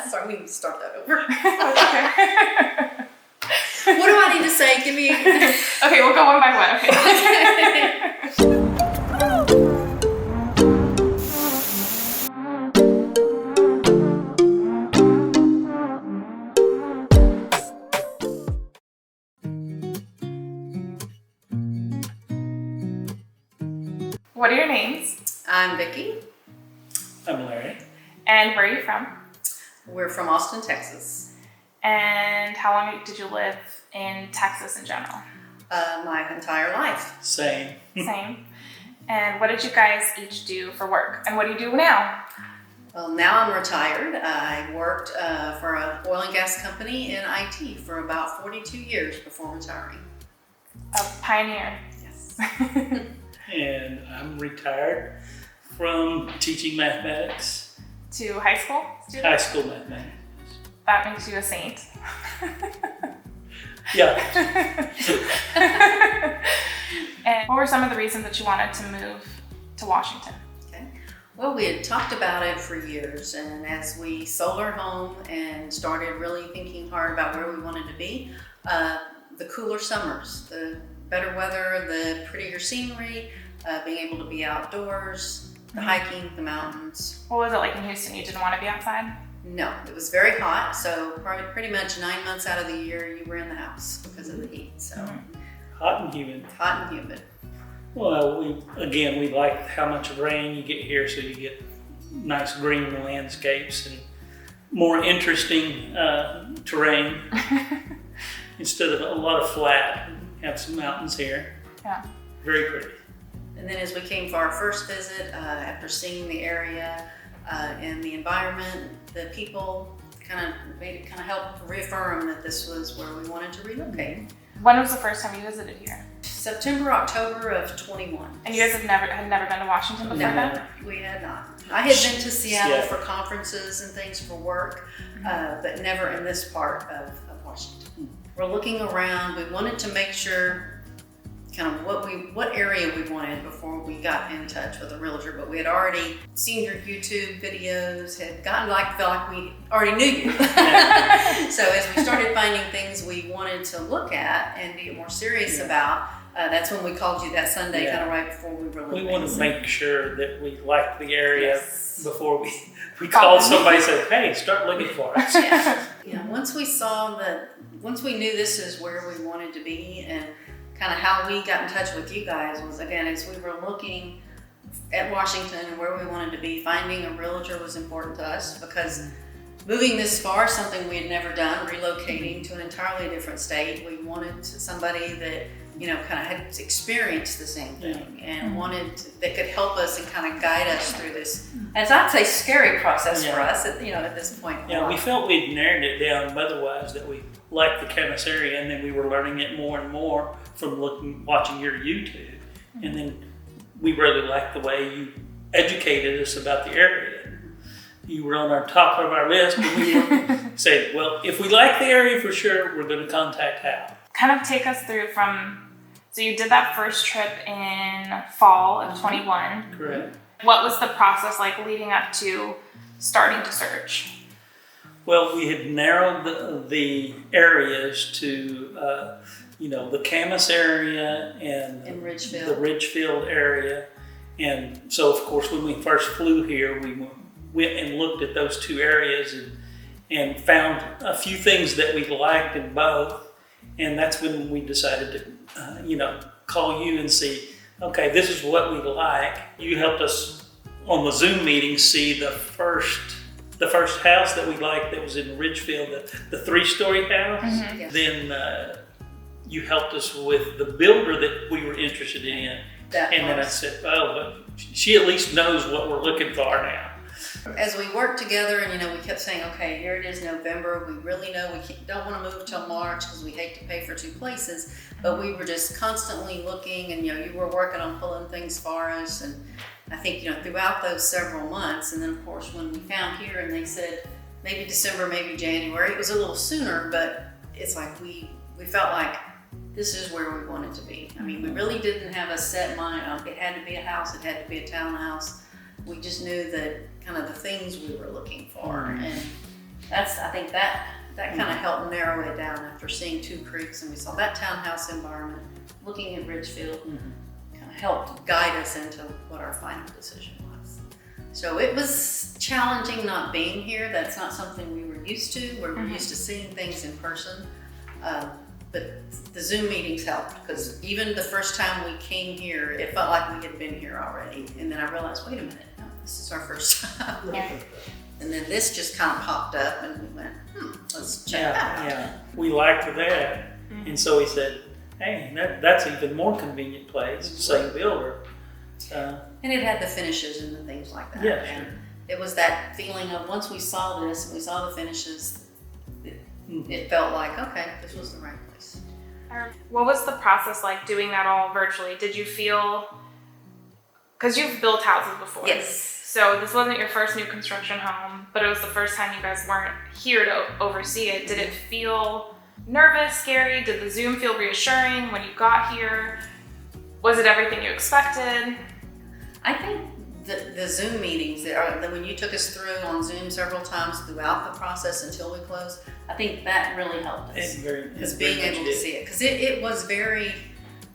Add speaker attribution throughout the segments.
Speaker 1: Sorry, we need to start that over.
Speaker 2: Okay.
Speaker 1: What do I need to say? Give me.
Speaker 2: Okay, we'll go one by one. Okay. What are your names?
Speaker 1: I'm Vickie.
Speaker 3: I'm Larry.
Speaker 2: And where are you from?
Speaker 1: We're from Austin, Texas.
Speaker 2: And how long did you live in Texas in general?
Speaker 1: My entire life.
Speaker 3: Same.
Speaker 2: Same. And what did you guys each do for work? And what do you do now?
Speaker 1: Well, now I'm retired. I worked for an oil and gas company in IT for about 42 years before retiring.
Speaker 2: A pioneer.
Speaker 1: Yes.
Speaker 3: And I'm retired from teaching mathematics,
Speaker 2: To high school students?
Speaker 3: high school mathematics.
Speaker 2: That makes you a saint.
Speaker 3: Yeah.
Speaker 2: And what were some of the reasons that you wanted to move to Washington?
Speaker 1: Okay. Well, we had talked about it for years, and as we sold our home and started really thinking hard about where we wanted to be, the cooler summers, the better weather, the prettier scenery, being able to be outdoors, the hiking, the mountains.
Speaker 2: What was it like in Houston? You didn't want to be outside?
Speaker 1: No, it was very hot, so pretty much 9 months out of the year you were in the house because of the heat. So
Speaker 3: Hot and humid.
Speaker 1: hot and humid.
Speaker 3: Well, we like how much rain you get here, so you get nice green landscapes and more interesting terrain instead of a lot of flat. Have some mountains here.
Speaker 2: Yeah.
Speaker 3: Very pretty.
Speaker 1: And then as we came for our first visit, after seeing the area and the environment, the people, kind of helped reaffirm that this was where we wanted to relocate.
Speaker 2: When was the first time you visited here?
Speaker 1: September, October of 21.
Speaker 2: And you guys had never been to Washington before that?
Speaker 1: We had not. I had been to Seattle
Speaker 3: Yeah.
Speaker 1: for conferences and things for work, but never in this part of Washington. We're looking around. We wanted to make sure kind of what area we wanted before we got in touch with a realtor, but we had already seen your YouTube videos, had felt like we already knew you. So as we started finding things we wanted to look at and be more serious about, that's when we called you that Sunday, kind of right before we were leaving.
Speaker 3: We wanted to make sure that we liked the area before we
Speaker 2: Call
Speaker 3: called
Speaker 2: them.
Speaker 3: somebody and said, hey, start looking for us.
Speaker 1: Yeah, once we knew this is where we wanted to be, and kind of how we got in touch with you guys was, again, as we were looking at Washington and where we wanted to be, finding a realtor was important to us because moving this far, something we had never done, relocating to an entirely different state, we wanted somebody that, kind of had experienced the same thing and that could help us and kind of guide us through this, as I'd say, scary process for us at this point.
Speaker 3: Yeah, we felt we'd narrowed it down otherwise, that we liked the Camas area, and then we were learning it more and more from watching your YouTube. And then we really liked the way you educated us about the area. You were on our top of our list, and we said, well, if we like the area for sure, we're going to contact Hal.
Speaker 2: Kind of take us through so you did that first trip in fall of 21.
Speaker 3: Correct.
Speaker 2: What was the process like leading up to starting to search?
Speaker 3: Well, we had narrowed the areas to, the Camas area and
Speaker 1: Ridgefield.
Speaker 3: the Ridgefield area. And so, of course, when we first flew here, we went and looked at those two areas and found a few things that we liked in both. And that's when we decided to, call you and see, okay, this is what we like. You helped us on the Zoom meeting see the first house that we liked that was in Ridgefield, the 3-story house.
Speaker 2: Mm-hmm.
Speaker 1: Yes.
Speaker 3: Then you helped us with the builder that we were interested in. Then I said, oh, but she at least knows what we're looking for now.
Speaker 1: As we worked together and, we kept saying, okay, here it is November. We really know we don't want to move till March because we hate to pay for two places. But we were just constantly looking and, you were working on pulling things for us. And I think, throughout those several months, and then of course when we found here and they said maybe December, maybe January, it was a little sooner, but it's like we felt like this is where we wanted to be. I mean, we really didn't have a set mind. It had to be a house, it had to be a townhouse. We just knew that kind of the things we were looking for. And I think that kind of helped narrow it down after seeing Two Creeks, and we saw that townhouse environment, looking at Ridgefield, kind of helped guide us into what our final decision was. So it was challenging not being here. That's not something we were used to. We're used to seeing things in person. But the Zoom meetings helped, because even the first time we came here, it felt like we had been here already. And then I realized, wait a minute, no, this is our first time.
Speaker 2: Yeah.
Speaker 1: And then this just kind of popped up, and we went, let's check that out.
Speaker 3: Yeah, we liked that. And so he said, hey, that's an even more convenient place, same builder.
Speaker 1: And it had the finishes and the things like that.
Speaker 3: Yeah,
Speaker 1: and
Speaker 3: sure.
Speaker 1: it was that feeling of, once we saw this and we saw the finishes, it felt like, okay, this was the right place.
Speaker 2: What was the process like doing that all virtually? Did you feel, because you've built houses before.
Speaker 1: Yes.
Speaker 2: So this wasn't your first new construction home, but it was the first time you guys weren't here to oversee it. Did it feel nervous, scary? Did the Zoom feel reassuring when you got here? Was it everything you expected?
Speaker 1: I think the Zoom meetings, when you took us through on Zoom several times throughout the process until we closed, I think that really helped us. Because being able to see it. Because it was very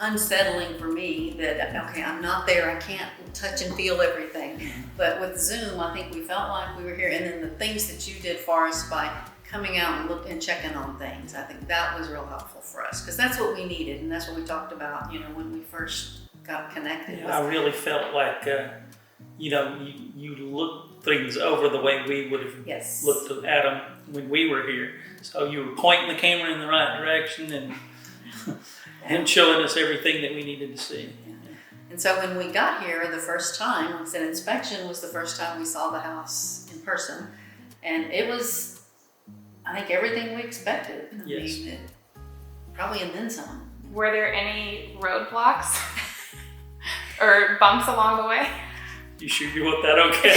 Speaker 1: unsettling for me that, okay, I'm not there, I can't touch and feel everything. But with Zoom, I think we felt like we were here. And then the things that you did for us by coming out and looking and checking on things, I think that was real helpful for us. Because that's what we needed, and that's what we talked about, when we first got connected.
Speaker 3: Yeah, I really felt like, you looked things over the way we would have looked at them when we were here. So you were pointing the camera in the right direction and showing us everything that we needed to see.
Speaker 1: And so when we got here the first time, like I said, inspection was the first time we saw the house in person. And it was, I think, everything we expected.
Speaker 3: Yes.
Speaker 1: Probably and then some.
Speaker 2: Were there any roadblocks or bumps along the way?
Speaker 3: You sure you want that okay?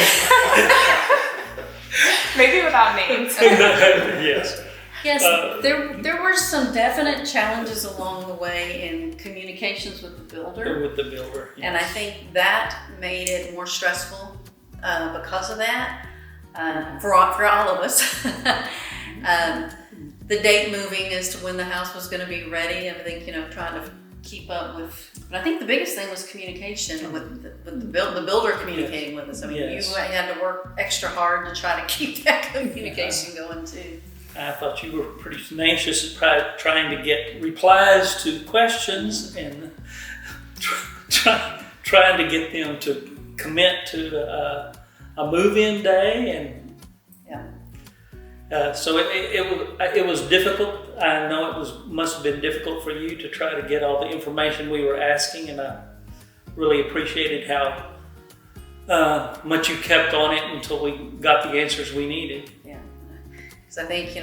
Speaker 2: Maybe without names.
Speaker 3: Yes.
Speaker 1: Yes, there were some definite challenges along the way in communications with the builder.
Speaker 3: With the builder, yes.
Speaker 1: And I think that made it more stressful because of that, for all of us. The date moving as to when the house was going to be ready, and I think, trying to keep up with. But I think the biggest thing was communication with the builder communicating with us. I mean, you had to work extra hard to try to keep that communication going too.
Speaker 3: I thought you were pretty tenacious at trying to get replies to questions and trying to get them to commit to a move-in day, and so it was difficult. I know must have been difficult for you to try to get all the information we were asking, and I really appreciated how much you kept on it until we got the answers we needed.
Speaker 1: Yeah, because I think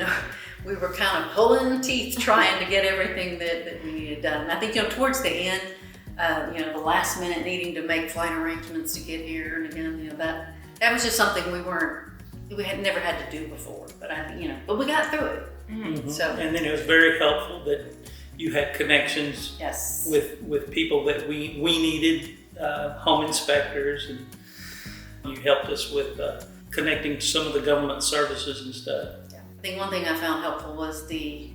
Speaker 1: we were kind of pulling teeth trying to get everything that we needed done. And I think towards the end, the last minute needing to make flight arrangements to get here, and again, that was just something we had never had to do before. But but we got through it.
Speaker 3: Mm-hmm.
Speaker 1: So,
Speaker 3: and then it was very helpful that you had connections with people that we needed, home inspectors, and you helped us with connecting to some of the government services and stuff.
Speaker 1: Yeah. I think one thing I found helpful was the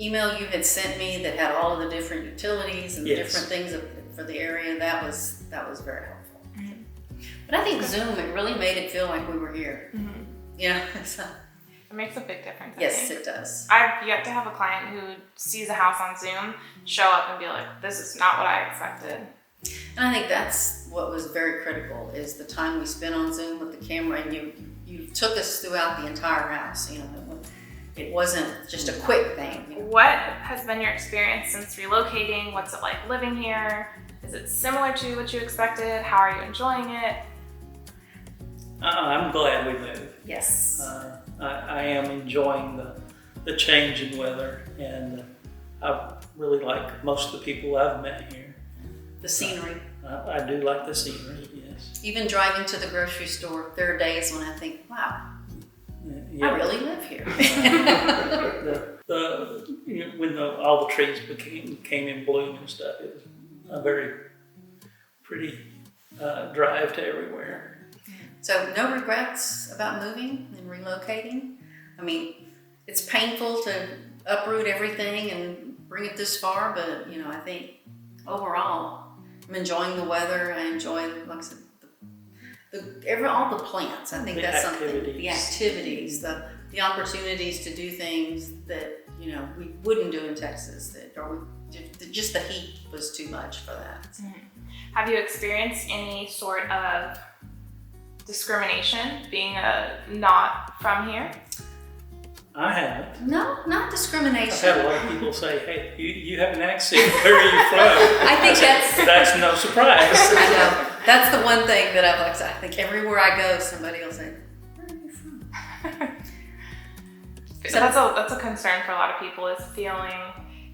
Speaker 1: email you had sent me that had all of the different utilities and the different things for the area. That was very helpful. Mm-hmm. But I think Zoom, it really made it feel like we were here. Mm-hmm. So.
Speaker 2: It makes a big difference.
Speaker 1: Yes, it does.
Speaker 2: I've yet to have a client who sees a house on Zoom show up and be like, this is not what I expected.
Speaker 1: And I think that's what was very critical, is the time we spent on Zoom with the camera, and you took us throughout the entire house. It wasn't just a quick thing.
Speaker 2: What has been your experience since relocating? What's it like living here? Is it similar to what you expected? How are you enjoying it?
Speaker 3: I'm glad we moved.
Speaker 1: Yes.
Speaker 3: I am enjoying the change in weather, and I really like most of the people I've met here.
Speaker 1: The scenery.
Speaker 3: I do like the scenery, yes.
Speaker 1: Even driving to the grocery store, there are days when I think, wow, I really live here.
Speaker 3: When all the trees came in bloom and stuff, it was a very pretty drive to everywhere.
Speaker 1: So no regrets about moving and relocating. I mean, it's painful to uproot everything and bring it this far, but I think overall, I'm enjoying the weather. I enjoy, like I said, all the plants. I think
Speaker 3: The
Speaker 1: that's
Speaker 3: activities.
Speaker 1: something. The activities, the opportunities to do things that we wouldn't do in Texas. Just the heat was too much for that.
Speaker 2: Have you experienced any sort of discrimination being not from here?
Speaker 3: I haven't.
Speaker 1: No, not discrimination.
Speaker 3: I've had a lot of people say, "Hey, you have an accent. Where are you from?"
Speaker 1: I think
Speaker 3: that's no surprise.
Speaker 1: I know. That's the one thing that I think everywhere I go, somebody will say, "Where are you from?"
Speaker 2: So that's a concern for a lot of people, is feeling,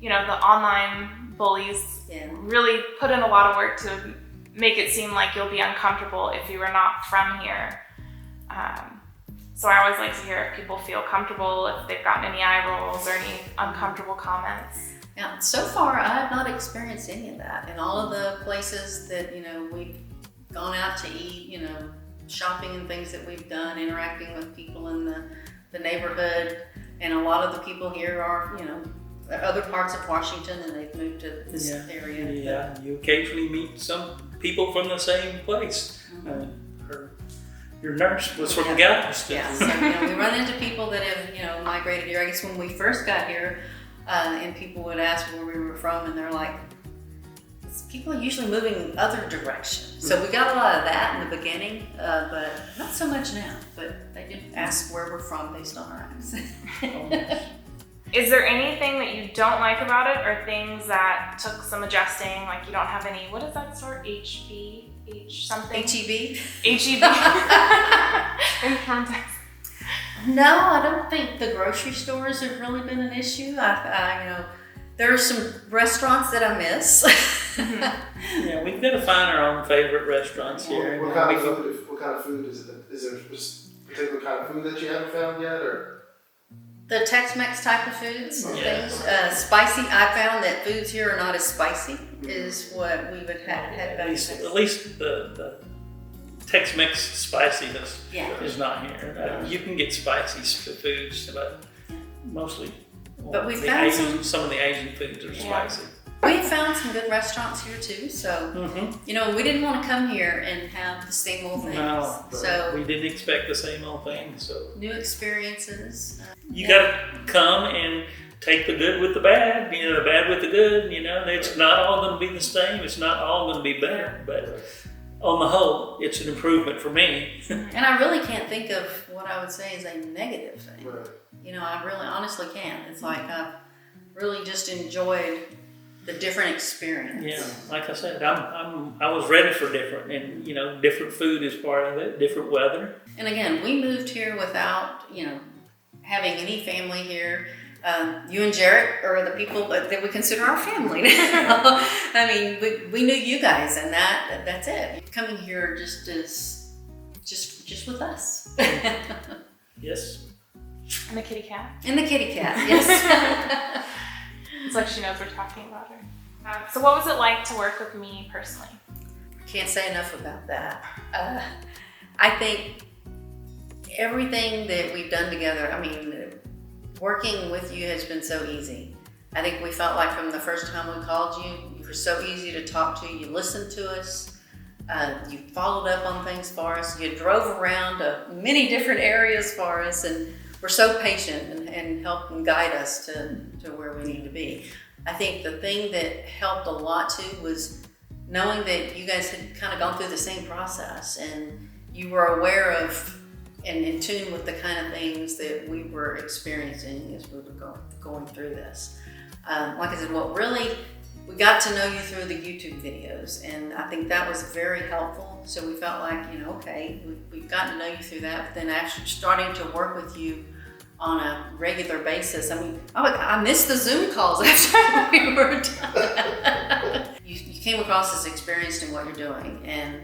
Speaker 2: the online bullies really put in a lot of work to make it seem like you'll be uncomfortable if you were not from here. So I always like to hear if people feel comfortable, if they've gotten any eye rolls or any uncomfortable comments.
Speaker 1: Now, so far, I have not experienced any of that. In all of the places that, we've gone out to eat, shopping and things that we've done, interacting with people in the neighborhood, and a lot of the people here are, other parts of Washington, and they've moved to this area.
Speaker 3: Yeah, you occasionally meet some people from the same place. Your nurse was from Galveston.
Speaker 1: Yeah, so we run into people that have migrated here. I guess when we first got here, and people would ask where we were from, and they're like, people are usually moving other directions. So we got a lot of that in the beginning, but not so much now. But they did ask where we're from based on our accent.
Speaker 2: Is there anything that you don't like about it, or things that took some adjusting? Like you don't have any, what is that sort? Something?
Speaker 1: HEB?
Speaker 2: HEB. From Texas.
Speaker 1: No, I don't think the grocery stores have really been an issue. There are some restaurants that I miss.
Speaker 3: Yeah, we've got to find our own favorite restaurants here.
Speaker 4: What kind of food is it? Is there a particular kind of food that you haven't found yet, or?
Speaker 1: The Tex-Mex type of foods and
Speaker 3: Yeah.
Speaker 1: things. Spicy, I found that foods here are not as spicy is what we would have had back in Texas.
Speaker 3: At least the Tex-Mex spiciness is not here. You can get spicy foods, but mostly
Speaker 1: But we found
Speaker 3: some of the Asian foods are spicy.
Speaker 1: We found some good restaurants here too, so we didn't want to come here and have the same old things.
Speaker 3: No,
Speaker 1: so
Speaker 3: we didn't expect the same old thing. So
Speaker 1: new experiences.
Speaker 3: You got to come and take the good with the bad. The bad with the good. It's not all going to be the same. It's not all going to be better, but on the whole, it's an improvement for me.
Speaker 1: And I really can't think of what I would say is a negative thing.
Speaker 4: Right.
Speaker 1: I really honestly can't. It's like I've really just enjoyed the different experience.
Speaker 3: Yeah, like I said, I was ready for different, and different food is part of it, different weather.
Speaker 1: And again, we moved here without having any family here. You and Jarrett are the people that we consider our family now. I mean, we knew you guys, and that's it. Coming here just just with us.
Speaker 3: Yes.
Speaker 2: And the kitty cat.
Speaker 1: And the kitty cat, yes.
Speaker 2: It's like she knows we're talking about her. So what was it like to work with me personally?
Speaker 1: Can't say enough about that. I think everything that we've done together, working with you has been so easy. I think we felt like from the first time we called you, you were so easy to talk to. You listened to us. You followed up on things for us. You drove around to many different areas for us, and were so patient and helped and guide us to where we need to be. I think the thing that helped a lot too was knowing that you guys had kind of gone through the same process, and you were aware of and in tune with the kind of things that we were experiencing as we were going through this. Like I said, we got to know you through the YouTube videos, and I think that was very helpful. So we felt like, okay, we've gotten to know you through that, but then actually starting to work with you on a regular basis. I missed the Zoom calls after we were done. You came across as experienced in what you're doing, and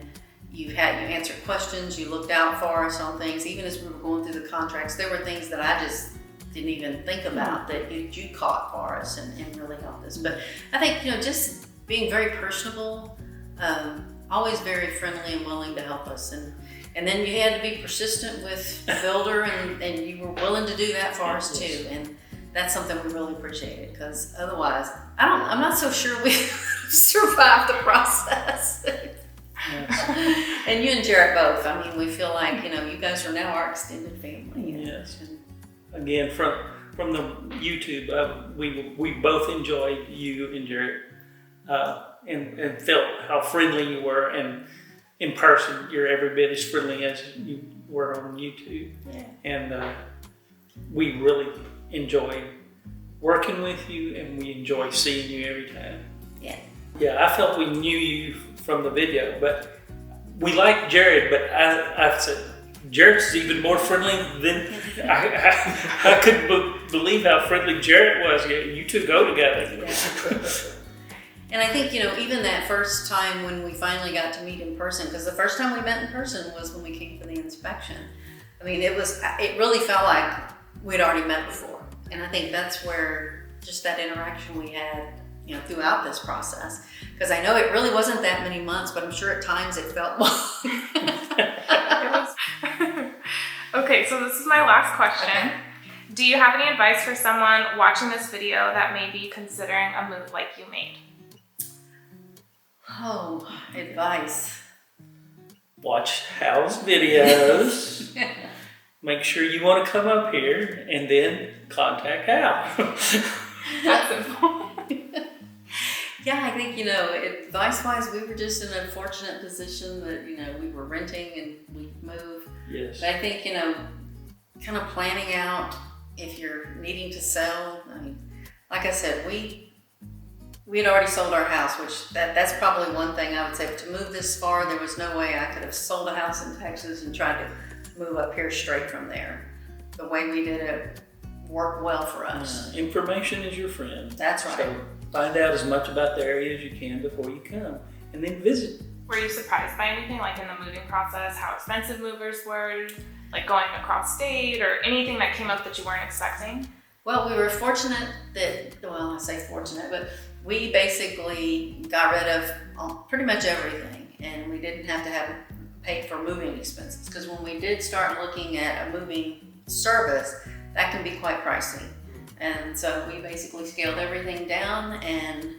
Speaker 1: you answered questions, you looked out for us on things. Even as we were going through the contracts, there were things that I just didn't even think about that you caught for us and really helped us. But I think, just being very personable, always very friendly and willing to help us. And And then you had to be persistent with the builder, and you were willing to do that for us too. And that's something we really appreciated, because otherwise, I'm not so sure we survived the process.
Speaker 3: Yes.
Speaker 1: And you and Jarrett both. I mean, we feel like, you guys are now our extended family.
Speaker 3: Yes. Again, from the YouTube, we both enjoyed you and Jarrett, and felt how friendly you were, and in person, you're every bit as friendly as you were on YouTube.
Speaker 1: Yeah.
Speaker 3: And we really enjoy working with you, and we enjoy seeing you every time.
Speaker 1: Yeah.
Speaker 3: Yeah, I felt we knew you from the video, but we like Jared, but I said, Jared's even more friendly than I couldn't believe how friendly Jared was. Yeah, you two go together.
Speaker 1: Yeah. And I think, even that first time when we finally got to meet in person, because the first time we met in person was when we came for the inspection. I mean, it really felt like we'd already met before. And I think that's where just that interaction we had, throughout this process. Because I know it really wasn't that many months, but I'm sure at times it felt long.
Speaker 2: Okay, so this is my last question.
Speaker 1: Okay.
Speaker 2: Do you have any advice for someone watching this video that may be considering a move like you made?
Speaker 1: Oh, advice.
Speaker 3: Watch Hal's videos. Make sure you want to come up here, and then contact Hal.
Speaker 2: That's simple.
Speaker 1: Yeah, I think, advice-wise, we were just in a fortunate position that, we were renting and we moved.
Speaker 3: Yes.
Speaker 1: But I think, kind of planning out if you're needing to sell. I mean, like I said, we had already sold our house, which that's probably one thing I would say. To move this far, there was no way I could have sold a house in Texas and tried to move up here straight from there. The way we did it worked well for us.
Speaker 3: Information is your friend.
Speaker 1: That's right.
Speaker 3: So find out as much about the area as you can before you come, and then visit.
Speaker 2: Were you surprised by anything, like in the moving process, how expensive movers were, like going across state, or anything that came up that you weren't expecting?
Speaker 1: Well, we were fortunate that, I say fortunate, but we basically got rid of pretty much everything, and we didn't have to have paid for moving expenses, because when we did start looking at a moving service, that can be quite pricey. And so we basically scaled everything down, and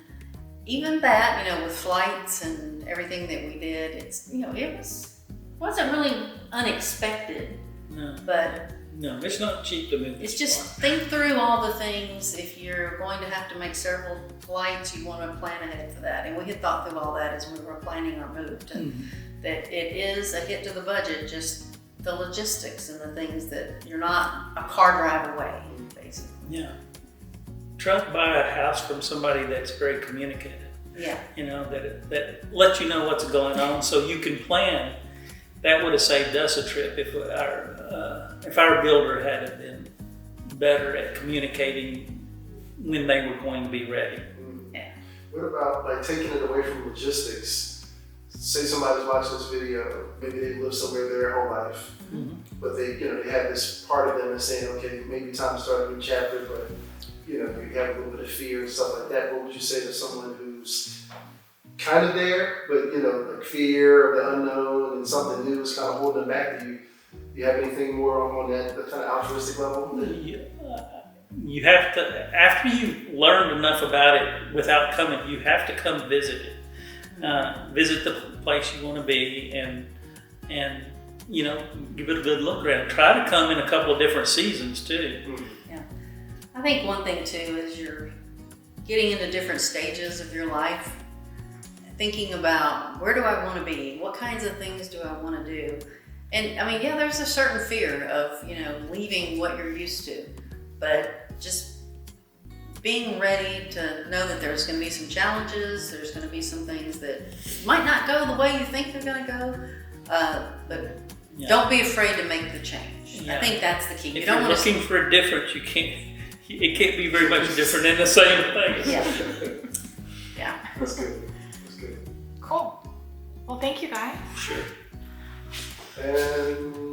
Speaker 1: even that, with flights and everything that we did, it wasn't really unexpected.
Speaker 3: No.
Speaker 1: But
Speaker 3: no, it's not cheap to move.
Speaker 1: It's just think through all the things. If you're going to have to make several flights, you want to plan ahead for that. And we had thought through all that as we were planning our move, and that it is a hit to the budget, just the logistics and the things that you're not a car drive away, basically.
Speaker 3: Yeah. Try to buy a house from somebody that's very communicative.
Speaker 1: Yeah.
Speaker 3: That lets you know what's going on, so you can plan. That would have saved us a trip if our builder had been better at communicating when they were going to be ready.
Speaker 1: Yeah.
Speaker 4: What about taking it away from logistics? Say somebody's watching this video, maybe they've lived somewhere their whole life, but they have this part of them that's saying, okay, maybe time to start a new chapter, but you have a little bit of fear and stuff like that. What would you say to someone who's kind of there, but like fear of the unknown and something new is kind of holding them back? Do you have anything more on that kind of altruistic level?
Speaker 3: You have to, after you've learned enough about it without coming, you have to come visit it. Visit the place you want to be, and give it a good look around. Try to come in a couple of different seasons too.
Speaker 1: Yeah. I think one thing too is you're getting into different stages of your life, thinking about where do I want to be? What kinds of things do I want to do? And I mean, there's a certain fear of, leaving what you're used to, but just being ready to know that there's going to be some challenges, there's going to be some things that might not go the way you think they're going to go, but don't be afraid to make the change. Yeah. I think that's the key.
Speaker 3: If you're looking for a difference, it can't be very much different in the same place.
Speaker 1: Yeah. Yeah.
Speaker 4: That's good.
Speaker 2: Cool. Well, thank you guys.
Speaker 3: Sure.
Speaker 4: And